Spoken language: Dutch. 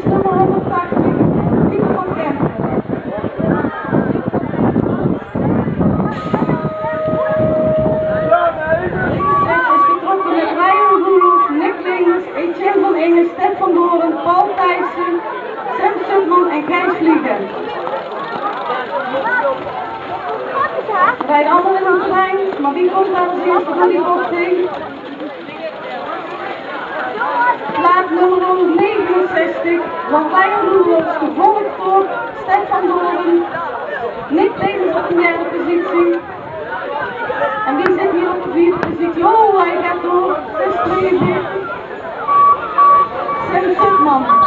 nummer 180, Pieter van Kempen. Etienne van Enge, Stef van Doren, Paul Thijssen, Sam Sutman en Gijs Vliegen. We rijden allemaal in een trein, maar wie komt daar als eerste van die bocht heen? Plaat nummer 169, Martijn Roelofs, gevolgd door Stef van Doren, Nick Levens op de derde positie. En wie zit hier op de vierde positie? Oh, hij gaat door, 6,42. Sam Sutman.